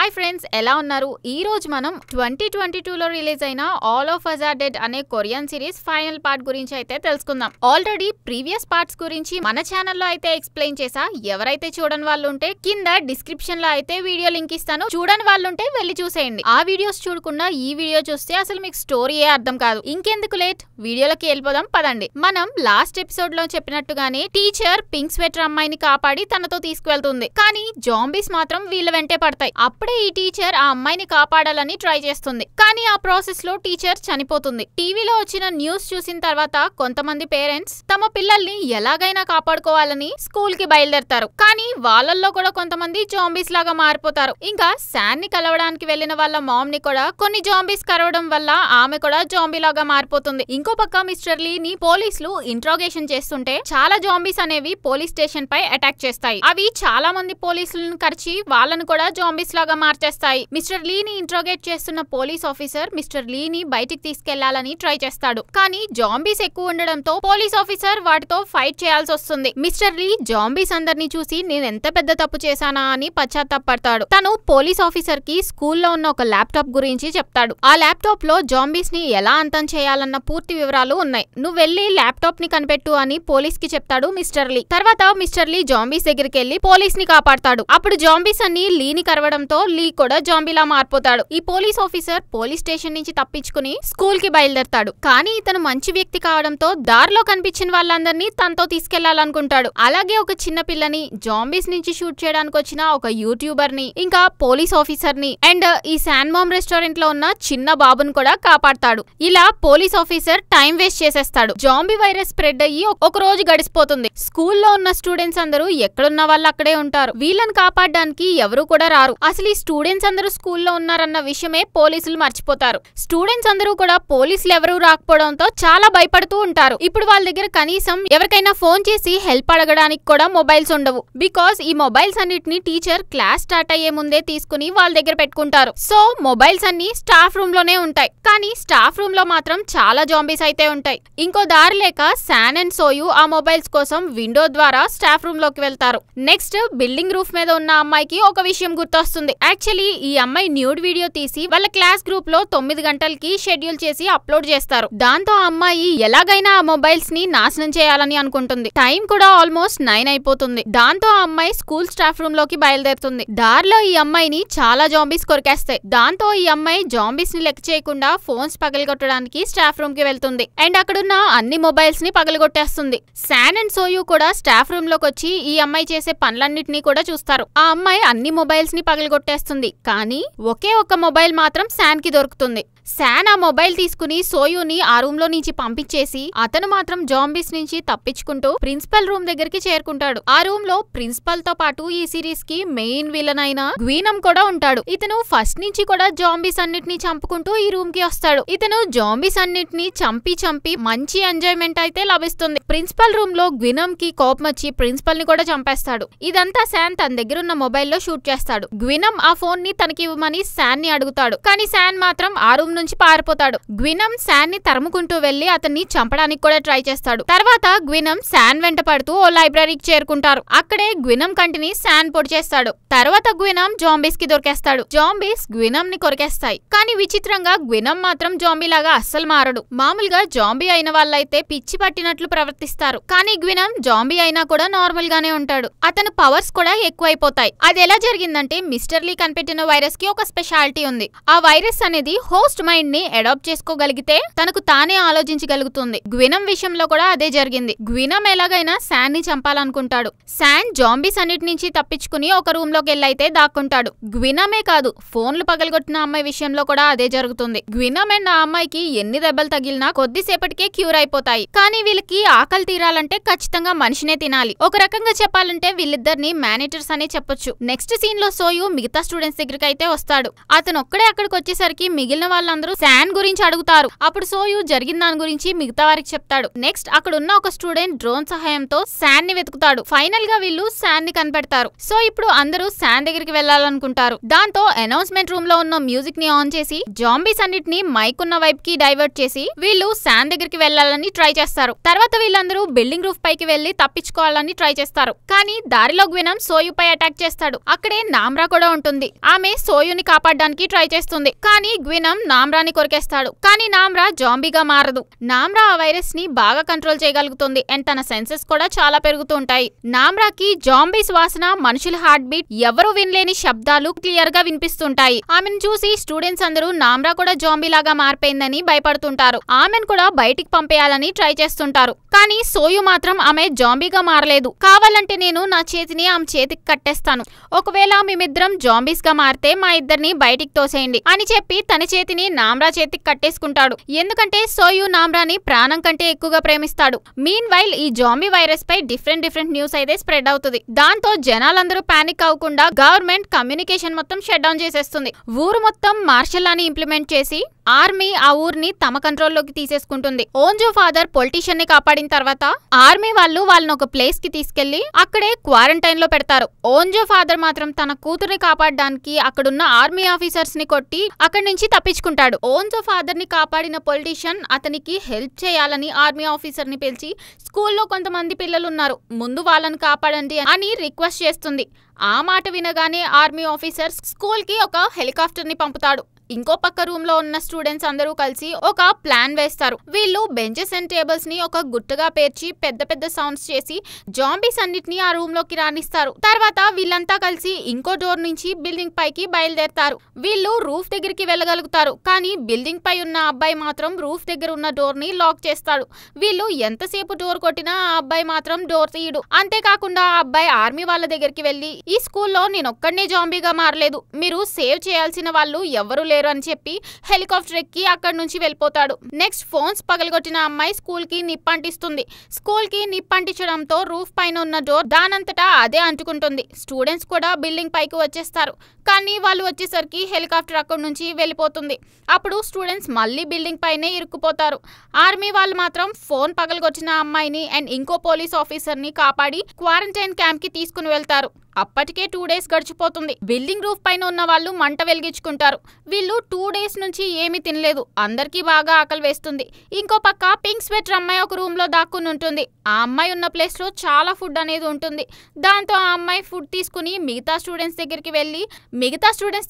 Hi friends, ఎలా ఉన్నారు? ఈ రోజు మనం 2022 లో రిలీజ్ అయిన All of Us Are Dead అనే కొరియన్ సిరీస్ ఫైనల్ పార్ట్ గురించి అయితే తెలుసుకుందాం. ఆల్రెడీ ప్రీవియస్ పార్ట్స్ గురించి మన ఛానల్లో అయితే ఎక్స్ప్లెయిన్ చేసా. ఎవరైతే చూడని వాళ్ళు ఉంటే కింద డిస్క్రిప్షన్ లో అయితే వీడియో లింక్ ఇస్తాను. చూడని వాళ్ళు ఉంటే వెళ్ళి చూసేయండి. ఆ వీడియోస్ చూడకుండా ఈ వీడియో చూస్తే అసలు మీకు స్టోరీయే అర్థం కాదు. ఇంకెందుకు లేట్, వీడియోలోకి వెళ్ళిపోదాం పదండి. మనం లాస్ట్ ఎపిసోడ్ లో చెప్పినట్టుగానే టీచర్ పింక్ స్వెటర్ అమ్మాయిని కాపాడి తనతో తీసుకువెళ్తుంది. కానీ జాంబీస్ మాత్రం వీళ్ళ వెంటే పడతాయి. అప్పుడే ఈ టీచర్ ఆ అమ్మాయిని కాపాడాలని ట్రై చేస్తుంది. కానీ ఆ ప్రాసెస్ లో టీచర్ చనిపోతుంది. టీవీలో వచ్చిన న్యూస్ చూసిన తర్వాత కొంతమంది పేరెంట్స్ తమ పిల్లల్ని ఎలాగైనా కాపాడుకోవాలని స్కూల్ కి బయలుదేరతారు. కానీ వాళ్ళల్లో కూడా కొంతమంది జాంబీస్ లాగా మారిపోతారు. ఇంకా శాన్ ని కలవడానికి వెళ్లిన వాళ్ళ మామ్ ని కూడా కొన్ని జాంబీస్ కరవడం వల్ల ఆమె కూడా జాంబీ లాగా మారిపోతుంది. ఇంకో పక్క మిస్టర్ లీ ని పోలీసులు ఇంట్రాగేషన్ చేస్తుంటే చాలా జాంబీస్ అనేవి పోలీస్ స్టేషన్ పై అటాక్ చేస్తాయి. అవి చాలా మంది పోలీసులను కరిచి వాళ్ళను కూడా జాంబీస్ లాగా మార్చేస్తాయి. మిస్టర్ లీ ని ఇంట్రాగేట్ చేస్తున్న పోలీస్ ఆఫీసర్ మిస్టర్ లీ ని బయటికి తీసుకెళ్లాలని ట్రై చేస్తాడు. కానీ జాంబీస్ ఎక్కువ ఉండడంతో పోలీస్ ఆఫీసర్ వాటితో ఫైట్ చేయాల్సి వస్తుంది. మిస్టర్ లీ జాంబీస్ అందరినీ చూసి నేను ఎంత పెద్ద తప్పు చేశానా అని పశ్చాత్తాపడతాడు. తను పోలీస్ ఆఫీసర్ కి స్కూల్లో ఉన్న ఒక ల్యాప్టాప్ గురించి చెప్తాడు. ఆ ల్యాప్టాప్ లో జాంబీస్ ని ఎలా అంతం చేయాలన్న పూర్తి వివరాలు ఉన్నాయి. నువ్వు వెళ్లి ల్యాప్టాప్ ని కనిపెట్టు అని పోలీస్ కి చెప్తాడు మిస్టర్ లీ. తర్వాత మిస్టర్ లీ జాంబీస్ దగ్గరికి వెళ్లి పోలీస్ ని కాపాడతాడు. అప్పుడు జాంబీస్ అన్ని లీని కరవడంతో లీ కూడా జాంబీలా మారిపోతాడు. ఈ పోలీస్ ఆఫీసర్ పోలీస్ స్టేషన్ నుంచి తప్పించుకుని స్కూల్ కి బయలుదేరతాడు. కానీ ఇతను మంచి వ్యక్తి కావడంతో దారిలో కనిపించిన వాళ్ళందరినీ తనతో తీసుకెళ్లాలనుకుంటాడు. అలాగే ఒక చిన్న పిల్లని, జాంబీస్ నుంచి షూట్ చేయడానికి వచ్చిన ఒక యూట్యూబర్ ని, ఇంకా పోలీస్ ఆఫీసర్ ని అండ్ ఈ శాన్ మామ్ రెస్టారెంట్ లో ఉన్న చిన్న బాబుని కూడా కాపాడతాడు. ఇలా పోలీస్ ఆఫీసర్ టైం వేస్ట్ చేసేస్తాడు. జాంబీ వైరస్ స్ప్రెడ్ అయ్యి ఒక రోజు గడిచిపోతుంది. స్కూల్లో ఉన్న స్టూడెంట్స్ అందరూ ఎక్కడున్న వాళ్ళు అక్కడే ఉంటారు. వీళ్ళని కాపాడడానికి ఎవరు కూడా రారు. అసలు ఈ స్టూడెంట్స్ అందరూ స్కూల్లో ఉన్నారన్న విషయమే పోలీసులు మర్చిపోతారు. స్టూడెంట్స్ అందరూ కూడా పోలీసులు ఎవరూ రాకపోవడంతో చాలా భయపడుతూ ఉంటారు. ఇప్పుడు వాళ్ళ దగ్గర కనీసం ఎవరికైనా ఫోన్ చేసి హెల్ప్ అడగడానికి కూడా మొబైల్స్ ఉండవు. బికాస్ ఈ మొబైల్స్ అన్నిటిని టీచర్ క్లాస్ స్టార్ట్ అయ్యే ముందే తీసుకుని వాళ్ళ దగ్గర పెట్టుకుంటారు. సో మొబైల్స్ అన్ని స్టాఫ్ రూమ్ లోనే ఉంటాయి. కానీ స్టాఫ్ రూమ్ లో మాత్రం చాలా జాంబీస్ అయితే ఉంటాయి. ఇంకో దారి లేక శాన్ అండ్ సోయు ఆ మొబైల్స్ కోసం విండో ద్వారా స్టాఫ్ రూమ్ లోకి వెళ్తారు. నెక్స్ట్ బిల్డింగ్ రూఫ్ మీద ఉన్న అమ్మాయికి ఒక విషయం గుర్తొస్తుంది. యాక్చువల్లీ ఈ అమ్మాయి న్యూడ్ వీడియో తీసి వాళ్ళ క్లాస్ గ్రూప్ లో 9 గంటలకి షెడ్యూల్ చేసి అప్లోడ్ చేస్తారు. దాంతో ఆ అమ్మాయి ఎలాగైనా ఆ మొబైల్స్ ని నాశనం చేయాలని అనుకుంటుంది. టైం కూడా ఆల్మోస్ట్ 9 అయిపోతుంది. దాంతో ఆ అమ్మాయి స్కూల్ స్టాఫ్ రూమ్ లోకి బయలుదేరుతుంది. దారిలో ఈ అమ్మాయిని చాలా జాంబీస్ కొరికేస్తాయి. దాంతో ఈ అమ్మాయి జాంబీస్ ని లెక్క చేయకుండా ఫోన్స్ పగలగొట్టడానికి స్టాఫ్ రూమ్ కి వెళ్తుంది. అండ్ అక్కడున్న అన్ని మొబైల్స్ ని పగలగొట్టేస్తుంది. శాన్ అండ్ సోయు కూడా స్టాఫ్ రూమ్ లోకి వచ్చి ఈ అమ్మాయి చేసే పనులన్నిటినీ కూడా చూస్తారు. ఆ అమ్మాయి అన్ని మొబైల్స్ ని పగలగొట్టేస్తుంది. కానీ ఒకే ఒక్క మొబైల్ మాత్రం శాన్ కి దొరుకుతుంది. శాన్ ఆ మొబైల్ తీసుకుని సోయుని ఆ రూమ్ లో నుంచి పంపించేసి అతను మాత్రం జాంబీస్ నుంచి తప్పించుకుంటూ ప్రిన్సిపల్ రూమ్ దగ్గరికి చేరుకుంటాడు. ఆ రూమ్ లో ప్రిన్సిపల్ తో పాటు ఈ సిరీస్ కి మెయిన్ విలన్ అయిన గ్వీనమ్ కూడా ఉంటాడు. ఇతను ఫస్ట్ నుంచి కూడా జాంబీస్ అన్నిటిని చంపుకుంటూ ఈ రూమ్ కి వస్తాడు. ఇతను జాంబీస్ అన్నిటిని చంపి మంచి ఎంజాయ్మెంట్ అయితే లభిస్తుంది. ప్రిన్సిపల్ రూమ్ లో గ్వీనమ్ కి కోపం వచ్చి ప్రిన్సిపల్ ని కూడా చంపేస్తాడు. ఇదంతా శాన్ తన దగ్గర ఉన్న మొబైల్ లో షూట్ చేస్తాడు. గ్వీనమ్ ఆ ఫోన్ ని తనకి ఇవ్వమని శాన్ ని అడుగుతాడు. కానీ శాన్ మాత్రం ఆ రూమ్ నుంచి పారిపోతాడు. గ్వీనమ్ శాన్ ని తరుముకుంటూ వెళ్లి అతన్ని చంపడానికి కూడా ట్రై చేస్తాడు. తర్వాత గ్వీనమ్ శాన్ వెంట పడుతూ ఓ లైబ్రరీకి చేరుకుంటారు. అక్కడే గ్వీనమ్ కంటిని శాన్ పొడి చేస్తాడు. తర్వాత గ్వీనమ్ జాంబీస్ కి దొరికేస్తాడు. జాంబీస్ గ్వీనమ్ ని కొరికేస్తాయి. కానీ విచిత్రంగా గ్వీనమ్ మాత్రం జాంబీ లాగా అస్సలు మారడు. మామూలుగా జాంబీ అయిన వాళ్ళైతే పిచ్చి పట్టినట్లు ప్రవర్తిస్తారు. కానీ గ్వీనమ్ జాంబీ అయినా కూడా నార్మల్ గానే ఉంటాడు. అతని పవర్స్ కూడా ఎక్కువైపోతాయి. అది ఎలా జరిగిందంటే మిస్టర్ లీ కనిపెట్టిన వైరస్ కి ఒక స్పెషాలిటీ ఉంది. ఆ వైరస్ అనేది హోస్ట్ మైండ్ ని అడాప్ట్ చేసుకోగలిగితే తనకు తానే ఆలోచించగలుగుతుంది. గ్వీనమ్ విషయంలో కూడా అదే జరిగింది. గ్వీనమ్ ఎలాగైనా శాన్ ని చంపాలనుకుంటాడు. శాన్ జాంబీస్ అన్నిటి నుంచి తప్పించుకుని ఒక రూమ్ లోకి వెళ్ళైతే దాక్కుంటాడు. గ్వీనమే కాదు, ఫోన్లు పగలగొట్టిన అమ్మాయి విషయంలో కూడా అదే జరుగుతుంది. గ్వీనమ్ అండ్ ఆ అమ్మాయికి ఎన్ని దెబ్బలు తగిలినా కొద్దిసేపటికే క్యూర్ అయిపోతాయి. కానీ వీళ్ళకి ఆకలి తీరాలంటే ఖచ్చితంగా మనిషినే తినాలి. ఒక రకంగా చెప్పాలంటే వీళ్ళిద్దరిని మేనేజర్స్ అనే చెప్పొచ్చు. నెక్స్ట్ సీన్ లో సోయు మిగతా స్టూడెంట్స్ దగ్గరికి అయితే వస్తాడు. అతను ఒక్కడే అక్కడికి వచ్చేసరికి మిగిలిన వాళ్ళ వాళ్ళందరూ శాన్ గురించి అడుగుతారు. అప్పుడు సోయు జరిగిన దాని గురించి మిగతా వారికి చెప్తాడు. నెక్స్ట్ అక్కడ ఉన్న ఒక స్టూడెంట్ డ్రోన్ సహాయంతో శాన్ ని వెతుకుతాడు. ఫైనల్ గా వీళ్ళు శాన్ ని కనిపెడతారు. సో ఇప్పుడు అందరూ శాన్ దగ్గరికి వెళ్లాలనుకుంటారు. దాంతో అనౌన్స్మెంట్ రూమ్ లో ఉన్న మ్యూజిక్ ని ఆన్ చేసి జాంబీస్ అన్నిటిని మైక్ ఉన్న వైపు కి డైవర్ట్ చేసి వీళ్ళు శాన్ దగ్గరికి వెళ్లాలని ట్రై చేస్తారు. తర్వాత వీళ్ళందరూ బిల్డింగ్ రూఫ్ పైకి వెళ్లి తప్పించుకోవాలని ట్రై చేస్తారు. కానీ దారిలో గ్వినమ్ సోయుపై అటాక్ చేస్తాడు. అక్కడే నామ్రా కూడా ఉంటుంది. ఆమె సోయుని కాపాడడానికి ట్రై చేస్తుంది. కానీ గ్వినమ్ నామ్రాని కొరికేస్తాడు. కానీ నామ్రా జాంబీగా మారదు. నామ్రా ఆ వైరస్ ని బాగా కంట్రోల్ చేయగలుగుతుంది అండ్ తన సెన్సెస్ కూడా చాలా పెరుగుతూ ఉంటాయి. నామ్రాకి జాంబీస్ వాసన, మనుషుల హార్ట్ బీట్, ఎవరు వినలేని శబ్దాలు క్లియర్ గా వినిపిస్తుంటాయి. ఆమెను చూసి స్టూడెంట్స్ అందరూ నామ్రా కూడా జాంబీ లాగా మారిపోయిందని భయపడుతుంటారు. ఆమెను కూడా బయటికి పంపేయాలని ట్రై చేస్తుంటారు. కానీ సోయు మాత్రం ఆమె జాంబీగా మారలేదు. కావాలంటే నేను నా చేతిని ఆమె చేతికి కట్టేస్తాను. ఒకవేళ మేమిద్దరం జాంబీస్ గా మారితే మా ఇద్దరిని బయటికి తోసేయండి అని చెప్పి తన చేతిని నామ్రా చేతికి కట్టేసుకుంటాడు. ఎందుకంటే సోయు నామ్రాని ప్రాణం కంటే ఎక్కువగా ప్రేమిస్తాడు. మీన్ వైల్ ఈ జాంబీ వైరస్ పై డిఫరెంట్ న్యూస్ అయితే స్ప్రెడ్ అవుతుంది. దాంతో జనాలందరూ పానిక్ అవ్వకుండా గవర్నమెంట్ కమ్యూనికేషన్ మొత్తం షట్ డౌన్ చేసేస్తుంది. ఊరు మొత్తం మార్షల్ అని ఇంప్లిమెంట్ చేసి ఆర్మీ ఆ ఊరిని తమ కంట్రోల్లోకి తీసేసుకుంటుంది. ఓంజో ఫాదర్ పొలిటీషియన్ ని కాపాడిన తర్వాత ఆర్మీ వాళ్ళని ఒక ప్లేస్ కి తీసుకెళ్లి అక్కడే క్వారంటైన్ లో పెడతారు. ఓంజో ఫాదర్ మాత్రం తన కూతుర్ని కాపాడడానికి అక్కడున్న ఆర్మీ ఆఫీసర్స్ ని కొట్టి అక్కడి నుంచి తప్పించుకుంటాడు. ఓంజో ఫాదర్ ని కాపాడిన పొలిటీషియన్ అతనికి హెల్ప్ చేయాలని ఆర్మీ ఆఫీసర్ ని పిలిచి స్కూల్లో కొంతమంది పిల్లలు ఉన్నారు, ముందు వాళ్ళని కాపాడండి అని రిక్వెస్ట్ చేస్తుంది. ఆ మాట వినగానే ఆర్మీ ఆఫీసర్ స్కూల్ కి ఒక హెలికాప్టర్ ని పంపుతాడు. ఇంకో పక్క రూమ్ లో ఉన్న స్టూడెంట్స్ అందరూ కలిసి ఒక ప్లాన్ వేస్తారు. వీళ్ళు బెంచెస్ అండ్ టేబుల్స్ ని ఒక గుట్టగా పేర్చి పెద్ద సౌండ్స్ చేసి జాంబీస్ అన్నిటిని ఆ రూమ్ లోకి రానిస్తారు. తర్వాత వీళ్ళంతా కలిసి ఇంకో డోర్ నుంచి బిల్డింగ్ పైకి బయలుదేరతారు. వీళ్ళు రూఫ్ దగ్గరికి వెళ్ళగలుగుతారు. కానీ బిల్డింగ్ పై ఉన్న అబ్బాయి మాత్రం రూఫ్ దగ్గర ఉన్న డోర్ ని లాక్ చేస్తాడు. వీళ్ళు ఎంతసేపు డోర్ కొట్టినా ఆ అబ్బాయి మాత్రం డోర్ తీయడు. అంతేకాకుండా ఆ అబ్బాయి ఆర్మీ వాళ్ళ దగ్గరికి వెళ్లి ఈ స్కూల్లో నేనొక్కడనే జాంబీగా మారలేదు, మీరు సేవ్ చేయాల్సిన వాళ్ళు ఎవరు లేరు అని చెప్పి హెలికాప్టర్ ఎక్కి అక్కడి నుంచి వెళ్ళిపోతాడు. నెక్స్ట్ ఫోన్స్ పగలగొట్టిన అమ్మాయి స్కూల్ కి నిప్పంటిస్తుంది. స్కూల్ కి నిప్పంటించడంతో రూఫ్ పైన ఉన్న డోర్ దానంతటా అదే అంటుకుంటుంది. స్టూడెంట్స్ కూడా బిల్డింగ్ పైకి వచ్చేస్తారు. కానీ వాళ్ళు వచ్చేసరికి హెలికాప్టర్ అక్కడి నుంచి వెళ్ళిపోతుంది. అప్పుడు స్టూడెంట్స్ మళ్ళీ బిల్డింగ్ పైనే ఇరుక్కుపోతారు. ఆర్మీ వాళ్ళు మాత్రం ఫోన్ పగలగొట్టిన అమ్మాయిని అండ్ ఇంకో పోలీస్ ఆఫీసర్ ని కాపాడి క్వారంటైన్ క్యాంప్ కి తీసుకుని వెళ్తారు. అప్పటికే 2 days గడిచిపోతుంది. బిల్డింగ్ రూఫ్ పైన ఉన్న వాళ్ళు మంట వెలిగించుకుంటారు. వీళ్ళు 2 days నుంచి ఏమీ తినలేదు. అందరికీ బాగా ఆకలి వేస్తుంది. ఇంకో పక్క పింక్ స్వెటర్ అమ్మాయి ఒక రూమ్ లో దాక్కుని ఉంటుంది. ఆ అమ్మాయి ఉన్న ప్లేస్ లో చాలా ఫుడ్ అనేది ఉంటుంది. దాంతో ఆ అమ్మాయి ఫుడ్ తీసుకుని మిగతా స్టూడెంట్స్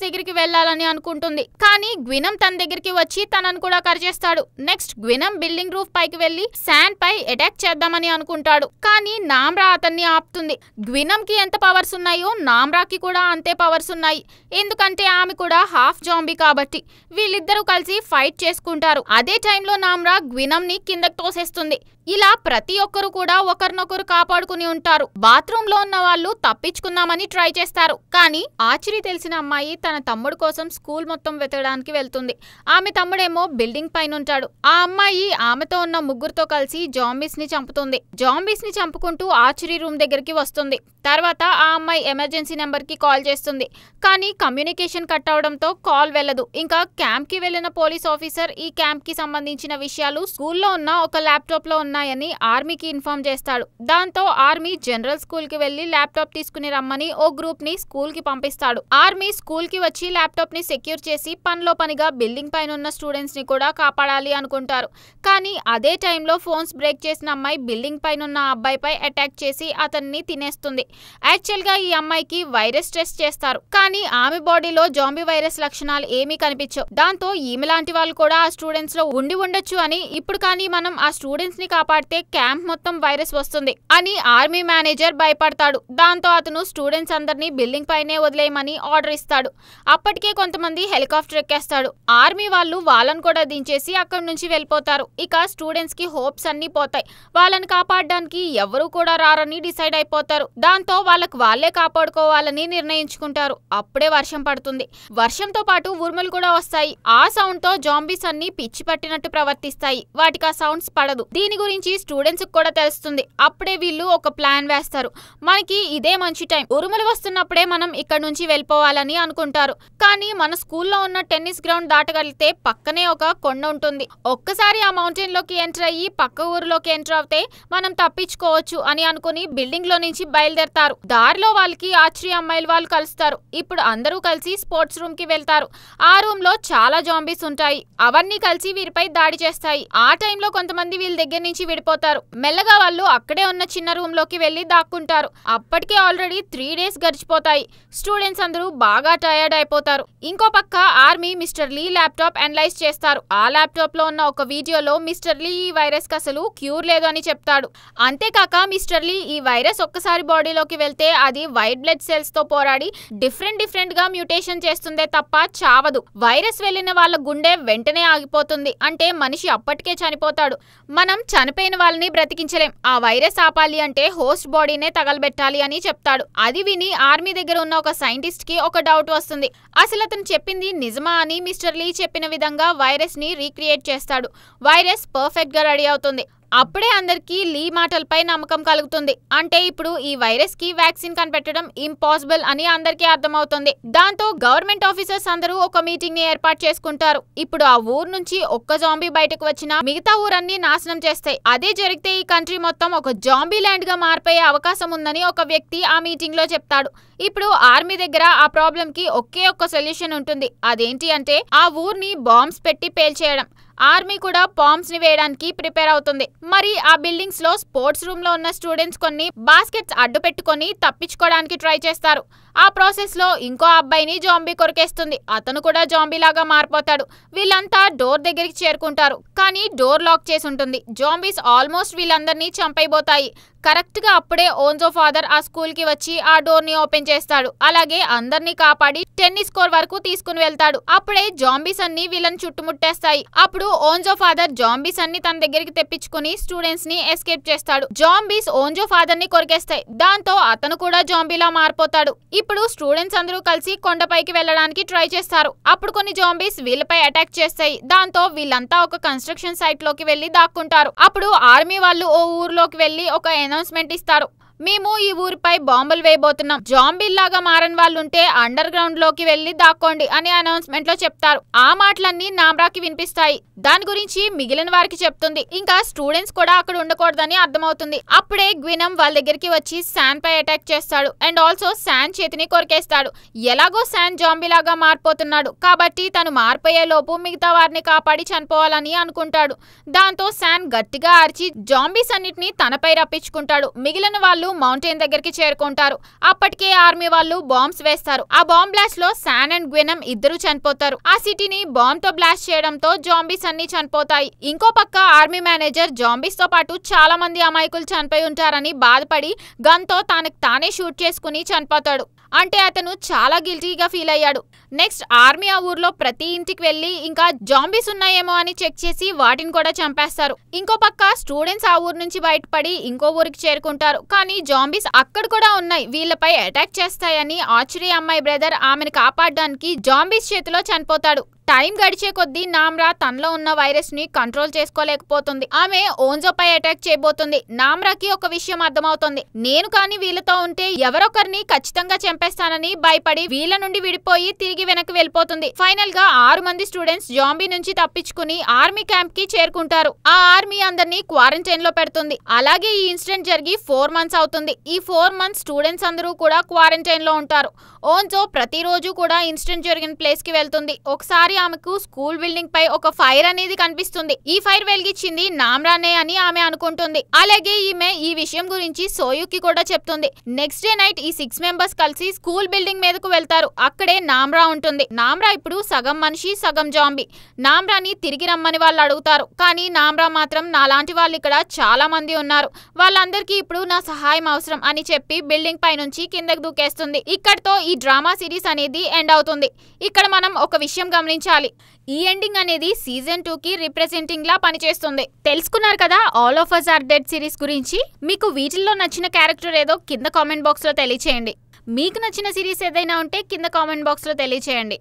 దగ్గరికి వెళ్ళాలని అనుకుంటుంది. కానీ గ్వినమ్ తన దగ్గరికి వచ్చి తనను కూడా కరిచేస్తాడు. నెక్స్ట్ గ్వినమ్ బిల్డింగ్ రూఫ్ పైకి వెళ్లి శాన్ పై అటాక్ చేద్దామని అనుకుంటాడు. కానీ నామ్రా అతన్ని ఆపుతుంది. గ్వినమ్ కి ఎంత పవర్స్ ఉన్నాయో నామ్రాకి కూడా అంతే పవర్స్ ఉన్నాయి. ఎందుకంటే ఆమె కూడా హాఫ్ జాంబీ కాబట్టి. వీళ్ళిద్దరూ కలిసి ఫైట్ చేసుకుంటారు. అదే టైంలో నామ్రా గ్వినమ్ ని కిందకి తోసేస్తుంది. ఇలా ప్రతి ఒక్కరు కూడా ఒకరినొకరు కాపాడుకుని ఉంటారు. బాత్రూమ్ లో ఉన్న వాళ్ళు తప్పించుకుందామని ట్రై చేస్తారు. కానీ ఆచరి తెలిసిన అమ్మాయి తన తమ్ముడు కోసం స్కూల్ మొత్తం వెతకడానికి వెళ్తుంది. ఆమె తమ్ముడేమో బిల్డింగ్ పైన ఉంటాడు. ఆ అమ్మాయి ఆమెతో ఉన్న ముగ్గురుతో కలిసి జాంబీస్ ని చంపుతుంది. జాంబీస్ ని చంపుకుంటూ ఆచరి రూమ్ దగ్గరికి వస్తుంది. తర్వాత ఆ అమ్మాయి ఎమర్జెన్సీ నెంబర్ కి కాల్ చేస్తుంది. కానీ కమ్యూనికేషన్ కట్ అవడంతో కాల్ వెళ్ళదు. ఇంకా క్యాంప్ కి వెళ్లిన పోలీస్ ఆఫీసర్ ఈ క్యాంప్ కి సంబంధించిన విషయాలు స్కూల్లో ఉన్న ఒక ల్యాప్టాప్ లో ఉన్నాయని ఆర్మీకి ఇన్ఫార్మ్ చేస్తాడు. దాంతో ఆర్మీ జనరల్ స్కూల్ కి వెళ్లి ల్యాప్టాప్ తీసుకుని రమ్మని ఓ గ్రూప్ ని స్కూల్ కి పంపిస్తాడు. ఆర్మీ స్కూల్ కి వచ్చి ల్యాప్టాప్ ని సెక్యూర్ చేసి పనిలో పనిగా బిల్డింగ్ పైన ఉన్న స్టూడెంట్స్ ని కూడా కాపాడాలి అనుకుంటారు. కానీ అదే టైంలో ఫోన్స్ బ్రేక్ చేసిన అమ్మాయి బిల్డింగ్ పైన ఉన్న అబ్బాయిపై అటాక్ చేసి అతన్ని తినేస్తుంది. యాక్చువల్ గా ఈ అమ్మాయికి వైరస్ టెస్ట్ చేస్తారు. కానీ ఆమె బాడీలో జాంబీ వైరస్ లక్షణాలు ఏమీ కనిపించవు. దాంతో ఈమె లాంటి వాళ్ళు కూడా ఆ స్టూడెంట్స్ లో ఉండి ఉండొచ్చు అని, ఇప్పుడు కానీ మనం ఆ స్టూడెంట్స్ ని కాపాడితే క్యాంప్ మొత్తం వైరస్ వస్తుంది అని ఆర్మీ మేనేజర్ భయపడతాడు. దాంతో అతను స్టూడెంట్స్ అందరినీ బిల్డింగ్ పైనే వదిలేయమని ఆర్డర్ ఇస్తాడు. అప్పటికే కొంతమంది హెలికాప్టర్ ఎక్కేస్తాడు. ఆర్మీ వాళ్ళు వాళ్ళను కూడా దించేసి అక్కడి నుంచి వెళ్ళిపోతారు. ఇక స్టూడెంట్స్ కి హోప్స్ అన్ని పోతాయి. వాళ్ళని కాపాడడానికి ఎవరు కూడా రారని డిసైడ్ అయిపోతారు. దాంతో వాళ్ళకి వాళ్ళే వాళ్ళే కాపాడుకోవాలని నిర్ణయించుకుంటారు. అప్పుడే వర్షం పడుతుంది. వర్షంతో పాటు ఉరుములు కూడా వస్తాయి. ఆ సౌండ్ తో జాంబీస్ అన్ని పిచ్చి పట్టినట్టు ప్రవర్తిస్తాయి. వాటికి ఆ సౌండ్స్ పడదు. దీని గురించి స్టూడెంట్స్ కూడా తెలుస్తుంది. అప్పుడే వీళ్ళు ఒక ప్లాన్ వేస్తారు. మనకి ఇదే మంచి టైం, ఉరుములు వస్తున్నప్పుడే మనం ఇక్కడ నుంచి వెళ్ళిపోవాలని అనుకుంటారు. కానీ మన స్కూల్లో ఉన్న టెన్నిస్ గ్రౌండ్ దాటగలిగితే పక్కనే ఒక కొండ ఉంటుంది. ఒక్కసారి ఆ మౌంటైన్ లోకి ఎంటర్ అయ్యి పక్క ఊరిలోకి ఎంటర్ అవుతే మనం తప్పించుకోవచ్చు అని అనుకుని బిల్డింగ్ లో నుంచి బయలుదేరతారు. దారిలో వాళ్ళకి ఆశ్చర్య అమ్మాయిలు వాళ్ళు కలుస్తారు. ఇప్పుడు అందరూ కలిసి స్పోర్ట్స్ రూమ్ కి వెళ్తారు. ఆ రూమ్ లో చాలా జాంబీస్ ఉంటాయి. అవన్నీ కలిసి వీరిపై దాడి చేస్తాయి. ఆ టైంలో కొంతమంది వీళ్ళ దగ్గర నుంచి విడిపోతారు. మెల్లగా వాళ్ళు అక్కడే ఉన్న చిన్న రూమ్ లోకి వెళ్లి దాక్కుంటారు. అప్పటికే ఆల్రెడీ 3 days గడిచిపోతాయి. స్టూడెంట్స్ అందరూ బాగా టయర్డ్ అయిపోతారు. ఇంకో పక్క ఆర్మీ మిస్టర్ లీ ల్యాప్టాప్ అనలైజ్ చేస్తారు. ఆ ల్యాప్టాప్ లో ఉన్న ఒక వీడియోలో మిస్టర్ లీ ఈ వైరస్ కి అసలు క్యూర్ లేదు అని చెప్తాడు. అంతేకాక మిస్టర్ లీ ఈ వైరస్ ఒక్కసారి బాడీలోకి వెళ్తే అది వైట్ బ్లడ్ సెల్స్ తో పోరాడి డిఫరెంట్ గా మ్యూటేషన్ చేస్తుందే తప్ప చావదు. వైరస్ వెళ్లిన వాళ్ళ గుండె వెంటనే ఆగిపోతుంది. అంటే మనిషి అప్పటికే చనిపోతాడు. మనం చనిపోయిన వాళ్ళని బ్రతికించలేం. ఆ వైరస్ ఆపాలి అంటే హోస్ట్ బాడీనే తగలబెట్టాలి అని చెప్తాడు. అది విని ఆర్మీ దగ్గర ఉన్న ఒక సైంటిస్ట్ కి ఒక డౌట్ వస్తుంది. అసలు అతను చెప్పింది నిజమా అని మిస్టర్ లీ చెప్పిన విధంగా వైరస్ ని రీక్రియేట్ చేస్తాడు. వైరస్ పర్ఫెక్ట్ గా రెడీ అవుతుంది. అప్పుడే అందరికీ లీ మాటలపై నమ్మకం కలుగుతుంది. అంటే ఇప్పుడు ఈ వైరస్ కి వ్యాక్సిన్ కనిపెట్టడం ఇంపాసిబుల్ అని అందరికీ అర్థమవుతుంది. దాంతో గవర్నమెంట్ ఆఫీసర్స్ అందరూ ఒక మీటింగ్ ని ఏర్పాటు చేసుకుంటారు. ఇప్పుడు ఆ ఊరు నుంచి ఒక్క జాంబీ బయటకు వచ్చినా మిగతా ఊరన్నీ నాశనం చేస్తాయి. అదే జరిగితే ఈ కంట్రీ మొత్తం ఒక జాంబీ ల్యాండ్ గా మారిపోయే అవకాశం ఉందని ఒక వ్యక్తి ఆ మీటింగ్ లో చెప్తాడు. ఇప్పుడు ఆర్మీ దగ్గర ఆ ప్రాబ్లం కి ఒకే ఒక్క సొల్యూషన్ ఉంటుంది. అదేంటి అంటే ఆ ఊర్ని బాంబ్స్ పెట్టి పేల్చేయడం. ఆర్మీ కూడా బాంబ్స్ ని వేయడానికి ప్రిపేర్ అవుతుంది. మరి ఆ బిల్డింగ్స్ లో స్పోర్ట్స్ రూమ్ లో ఉన్న స్టూడెంట్స్ కొన్ని బాస్కెట్స్ అడ్డు పెట్టుకొని తప్పించుకోవడానికి ట్రై చేస్తారు. ఆ ప్రాసెస్ లో ఇంకో అబ్బాయిని జాంబీ కొరికేస్తుంది. అతను కూడా జాంబీ లాగా మారిపోతాడు. వీళ్ళంతా డోర్ దగ్గరికి చేరుకుంటారు. కానీ డోర్ లాక్ చేసి ఉంటుంది. జాంబీస్ ఆల్మోస్ట్ వీళ్ళందరినీ చంపైపోతాయి. కరెక్ట్ గా అప్పుడే ఓన్జో ఫాదర్ ఆ స్కూల్ కి వచ్చి ఆ డోర్ ని ఓపెన్ చేస్తాడు. అలాగే అందరినీ కాపాడి టెన్నిస్ స్కోర్ వరకు తీసుకుని వెళ్తాడు. అప్పుడే జాంబీస్ అన్ని వీళ్ళని చుట్టుముట్టేస్తాయి. అప్పుడు ఓన్జో ఫాదర్ జాంబీస్ అన్ని తన దగ్గరికి తెప్పించుకుని స్టూడెంట్స్ ని ఎస్కేప్ చేస్తాడు. జాంబీస్ ఓన్జో ఫాదర్ ని కొరికేస్తాయి. దాంతో అతను కూడా జాంబీలా మారిపోతాడు. ఇప్పుడు స్టూడెంట్స్ అందరూ కలిసి కొండపైకి వెళ్ళడానికి ట్రై చేస్తారు. అప్పుడు కొన్ని జాంబీస్ వీళ్ళపై అటాక్ చేస్తాయి. దాంతో వీళ్ళంతా ఒక కన్స్ట్రక్షన్ సైట్ లోకి వెళ్లి దాక్కుంటారు. అప్పుడు ఆర్మీ వాళ్ళు ఓ ఊర్లోకి వెళ్లి ఒక అనౌన్స్మెంట్ ఇస్తారు. మేము ఈ ఊరిపై బాంబులు వేయబోతున్నాం. జాంబీల్లాగా మారని వాళ్ళుంటే అండర్ గ్రౌండ్ లోకి వెళ్లి దాక్కోండి అని అనౌన్స్మెంట్ లో చెప్తారు. ఆ మాటలన్నీ నామ్రాకి వినిపిస్తాయి. దాని గురించి మిగిలిన వారికి చెప్తుంది. ఇంకా స్టూడెంట్స్ కూడా అక్కడ ఉండకూడదని అర్థమవుతుంది. అప్పుడే గ్వినమ్ వాళ్ళ దగ్గరికి వచ్చి శాన్ పై అటాక్ చేస్తాడు. అండ్ ఆల్సో శాన్ చేతిని కొరికేస్తాడు. ఎలాగో శాన్ జాంబీలాగా మారిపోతున్నాడు కాబట్టి తను మారిపోయే లోపు మిగతా వారిని కాపాడి చనిపోవాలని అనుకుంటాడు. దాంతో శాన్ గట్టిగా అరిచి జాంబీస్ అన్నిటిని తనపై రప్పించుకుంటాడు. మిగిలిన వాళ్ళు మౌంటైన్ దగ్గరికి చేరుకుంటారు. అప్పటికే ఆర్మీ వాళ్ళు బాంబ్స్ వేస్తారు. ఆ బాంబ్ బ్లాస్ట్ లో శాన్ అండ్ గ్వినమ్ ఇద్దరు చనిపోతారు. ఆ సిటీని బాంబ్ తో బ్లాస్ట్ చేయడంతో జాంబీస్ అన్ని చనిపోతాయి. ఇంకో పక్క ఆర్మీ మేనేజర్ జాంబీస్ తో పాటు చాలా మంది అమాయకులు చనిపోయి ఉంటారని బాధపడి గన్ తో తనకు తానే షూట్ చేసుకుని చనిపోతాడు. అంటే అతను చాలా గిల్టీగా ఫీల్ అయ్యాడు. నెక్స్ట్ ఆర్మీ ఆ ఊర్లో ప్రతి ఇంటికి వెళ్లి ఇంకా జాంబీస్ ఉన్నాయేమో అని చెక్ చేసి వాటిని కూడా చంపేస్తారు. ఇంకో పక్క స్టూడెంట్స్ ఆ ఊరు నుంచి బయటపడి ఇంకో ఊరికి చేరుకుంటారు. కానీ జాంబీస్ అక్కడ కూడా ఉన్నాయి. వీళ్ళపై అటాక్ చేస్తాయని ఆశ్చర్య అమ్మాయి బ్రదర్ ఆమెను కాపాడడానికి జాంబీస్ చేతిలో చనిపోతాడు. టైం గడిచే కొద్దీ నామ్రా తనలో ఉన్న వైరస్ ని కంట్రోల్ చేసుకోలేకపోతుంది. ఆమె ఓన్జోపై అటాక్ చేయబోతుంది. నామ్రాకి ఒక విషయం అర్థమవుతుంది. నేను కానీ వీళ్ళతో ఉంటే ఎవరొకరిని ఖచ్చితంగా చంపేస్తానని భయపడి వీళ్ళ నుండి విడిపోయి తిరిగి వెనక్కి వెళ్ళిపోతుంది. ఫైనల్ గా 6 మంది స్టూడెంట్స్ జాంబీ నుంచి తప్పించుకుని ఆర్మీ క్యాంప్ కి చేరుకుంటారు. ఆ ఆర్మీ అందరినీ క్వారంటైన్ లో పెడుతుంది. అలాగే ఈ ఇన్సిడెంట్ జరిగి 4 months అవుతుంది. ఈ 4 months స్టూడెంట్స్ అందరూ కూడా క్వారంటైన్ లో ఉంటారు. ఓన్జో ప్రతిరోజు కూడా ఇన్సిడెంట్ జరిగిన ప్లేస్ కి వెళ్తుంది. ఒకసారి ఆమెకు స్కూల్ బిల్డింగ్ పై ఒక ఫైర్ అనేది కనిపిస్తుంది. ఈ ఫైర్ వెలిగించింది నామ్రానే అని ఆమె అనుకుంటుంది. అలాగే ఈమె ఈ విషయం గురించి సోయుకి కూడా చెప్తుంది. నెక్స్ట్ డే నైట్ ఈ 6 members కలిసి స్కూల్ బిల్డింగ్ మీదకు వెళ్తారు. అక్కడే నామ్రా ఉంటుంది. నామ్రా ఇప్పుడు సగం మనిషి సగం జాంబీ. నామ్రాని తిరిగి రమ్మని వాళ్ళు అడుగుతారు. కానీ నామ్రా మాత్రం నాలాంటి వాళ్ళు ఇక్కడ చాలా మంది ఉన్నారు, వాళ్ళందరికీ ఇప్పుడు నా సహాయం అవసరం అని చెప్పి బిల్డింగ్ పై నుంచి కిందకు దూకేస్తుంది. ఇక్కడతో ఈ డ్రామా సిరీస్ అనేది ఎండ్ అవుతుంది. ఇక్కడ మనం ఒక విషయం గమనించాలి. ఈ ఎండింగ్ అనేది సీజన్ 2 కి రిప్రజెంటింగ్ లా పనిచేస్తుంది. తెలుసుకున్నారు కదా All of Us Are Dead series గురించి. మీకు వీటిల్లో నచ్చిన క్యారెక్టర్ ఏదో కింద కామెంట్ బాక్స్ లో తెలియచేయండి. మీకు నచ్చిన సిరీస్ ఏదైనా ఉంటే కింద కామెంట్ బాక్స్లో తెలియచేయండి.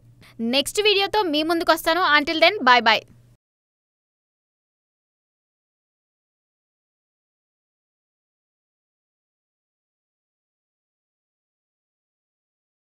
నెక్స్ట్ వీడియోతో మీ ముందుకు వస్తాను. Until then bye bye.